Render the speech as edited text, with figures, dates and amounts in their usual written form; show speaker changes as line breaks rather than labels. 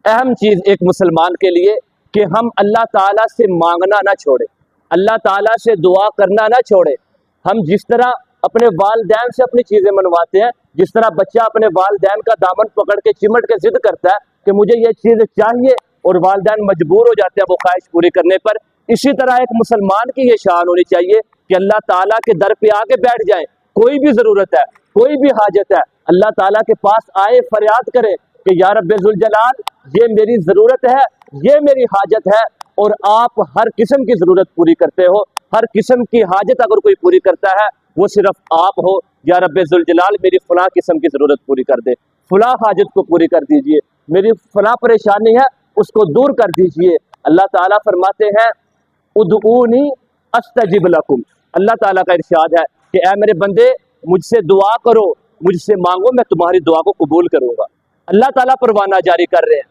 اہم چیز ایک مسلمان کے لیے کہ ہم اللہ تعالیٰ سے مانگنا نہ چھوڑیں، اللہ تعالیٰ سے دعا کرنا نہ چھوڑیں۔ ہم جس طرح اپنے والدین سے اپنی چیزیں منواتے ہیں، جس طرح بچہ اپنے والدین کا دامن پکڑ کے چمٹ کے ضد کرتا ہے کہ مجھے یہ چیز چاہیے، اور والدین مجبور ہو جاتے ہیں وہ خواہش پوری کرنے پر، اسی طرح ایک مسلمان کی یہ شان ہونی چاہیے کہ اللہ تعالیٰ کے در پہ آ کے بیٹھ جائیں، کوئی بھی ضرورت ہے، کوئی بھی حاجت ہے، اللہ تعالیٰ کے پاس آئے، فریاد کرے کہ یا رب ذوالجلال یہ میری ضرورت ہے، یہ میری حاجت ہے، اور آپ ہر قسم کی ضرورت پوری کرتے ہو، ہر قسم کی حاجت اگر کوئی پوری کرتا ہے وہ صرف آپ ہو۔ یا رب ذوالجلال میری فلاں قسم کی ضرورت پوری کر دے، فلاں حاجت کو پوری کر دیجئے، میری فلاں پریشانی ہے اس کو دور کر دیجئے۔ اللہ تعالیٰ فرماتے ہیں ادعونی استجب لکم، اللہ تعالیٰ کا ارشاد ہے کہ اے میرے بندے مجھ سے دعا کرو، مجھ سے مانگو، میں تمہاری دعا کو قبول کروں گا۔ اللہ تعالیٰ پروانہ جاری کر رہے ہیں